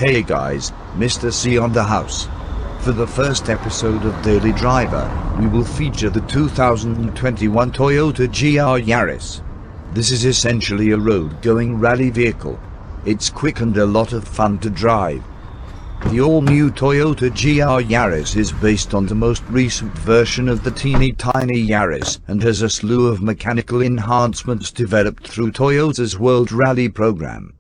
Hey guys, Mr. C on the house. For the first episode of Daily Driver, we will feature the 2021 Toyota GR Yaris. This is essentially a road-going rally vehicle. It's quick and a lot of fun to drive. The all-new Toyota GR Yaris is based on the most recent version of the teeny tiny Yaris and has a slew of mechanical enhancements developed through Toyota's World Rally program.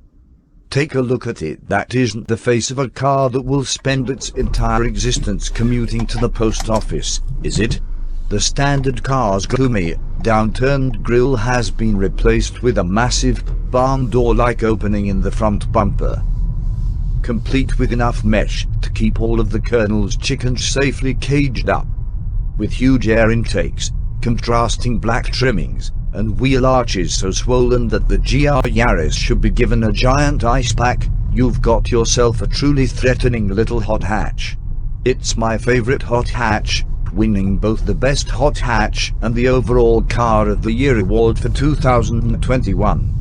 Take a look at it. That isn't the face of a car that will spend its entire existence commuting to the post office, is it? The standard car's gloomy, downturned grille has been replaced with a massive, barn door-like opening in the front bumper, complete with enough mesh to keep all of the Colonel's chickens safely caged up. With huge air intakes, contrasting black trimmings, and wheel arches so swollen that the GR Yaris should be given a giant ice pack, you've got yourself a truly threatening little hot hatch. It's my favorite hot hatch, winning both the Best Hot Hatch and the Overall Car of the Year award for 2021.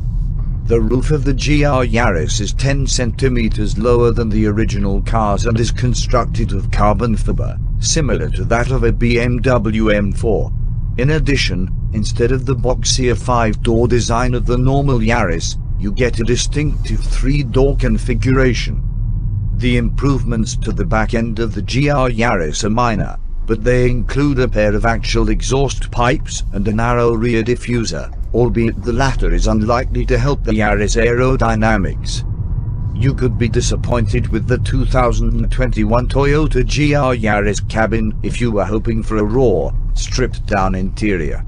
The roof of the GR Yaris is 10 centimeters lower than the original cars and is constructed of carbon fiber, similar to that of a BMW M4. In addition, instead of the boxier 5-door design of the normal Yaris, you get a distinctive 3-door configuration. The improvements to the back end of the GR Yaris are minor, but they include a pair of actual exhaust pipes and a narrow rear diffuser, albeit the latter is unlikely to help the Yaris aerodynamics. You could be disappointed with the 2021 Toyota GR Yaris cabin if you were hoping for a raw, stripped-down interior.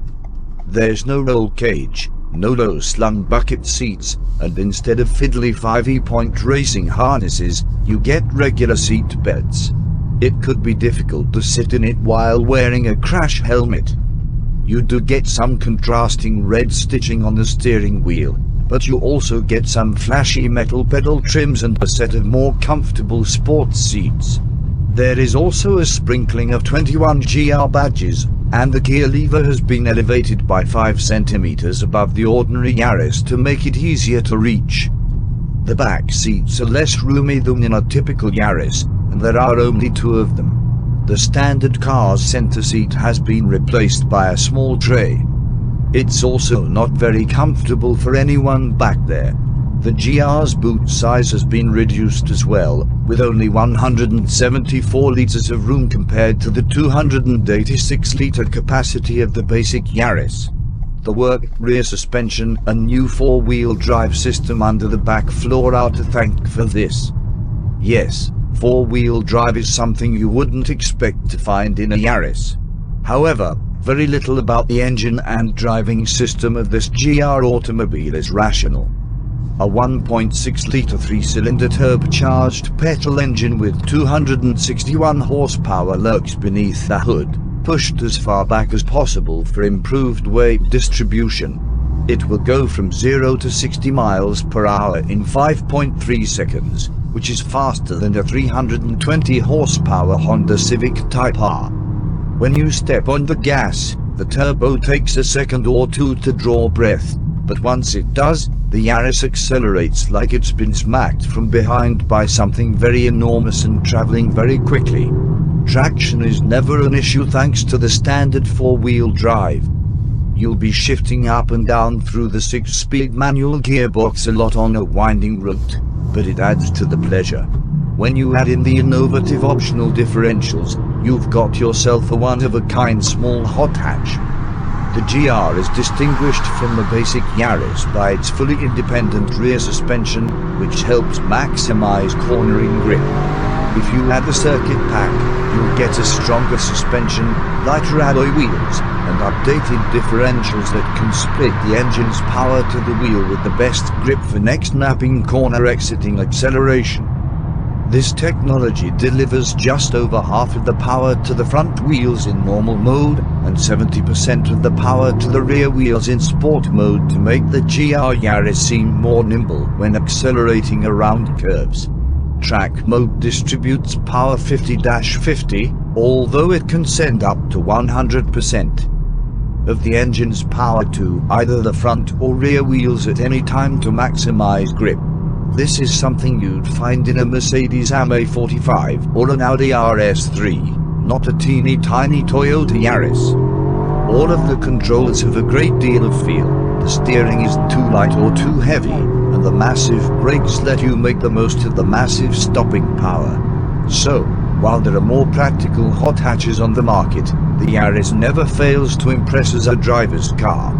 There's no roll cage, no low-slung bucket seats, and instead of fiddly 5-point racing harnesses, you get regular seat belts. It could be difficult to sit in it while wearing a crash helmet. You do get some contrasting red stitching on the steering wheel, but you also get some flashy metal pedal trims and a set of more comfortable sports seats. There is also a sprinkling of 21 GR badges, and the gear lever has been elevated by 5 centimeters above the ordinary Yaris to make it easier to reach. The back seats are less roomy than in a typical Yaris, and there are only 2 of them. The standard car's center seat has been replaced by a small tray. It's also not very comfortable for anyone back there. The GR's boot size has been reduced as well, with only 174 litres of room compared to the 286-litre capacity of the basic Yaris. The work rear suspension and new 4-wheel drive system under the back floor are to thank for this. Yes, 4-wheel drive is something you wouldn't expect to find in a Yaris. However, very little about the engine and driving system of this GR automobile is rational. A 1.6-litre 3-cylinder turbocharged petrol engine with 261 horsepower lurks beneath the hood, pushed as far back as possible for improved weight distribution. It will go from 0 to 60 miles per hour in 5.3 seconds, which is faster than a 320 horsepower Honda Civic Type R. When you step on the gas, the turbo takes a second or 2 to draw breath, but once it does, the Yaris accelerates like it's been smacked from behind by something very enormous and traveling very quickly. Traction is never an issue thanks to the standard 4-wheel drive. You'll be shifting up and down through the 6-speed manual gearbox a lot on a winding route, but it adds to the pleasure. When you add in the innovative optional differentials, you've got yourself a one-of-a-kind small hot hatch. The GR is distinguished from the basic Yaris by its fully independent rear suspension, which helps maximize cornering grip. If you add the circuit pack, you'll get a stronger suspension, lighter alloy wheels, and updated differentials that can split the engine's power to the wheel with the best grip for next snapping corner exiting acceleration. This technology delivers just over half of the power to the front wheels in normal mode, and 70% of the power to the rear wheels in sport mode to make the GR Yaris seem more nimble when accelerating around curves. Track mode distributes power 50-50, although it can send up to 100% of the engine's power to either the front or rear wheels at any time to maximize grip. This is something you'd find in a Mercedes AME45 or an Audi RS3, not a teeny tiny Toyota Yaris. All of the controls have a great deal of feel, the steering isn't too light or too heavy, and the massive brakes let you make the most of the massive stopping power. So, while there are more practical hot hatches on the market, the Yaris never fails to impress as a driver's car.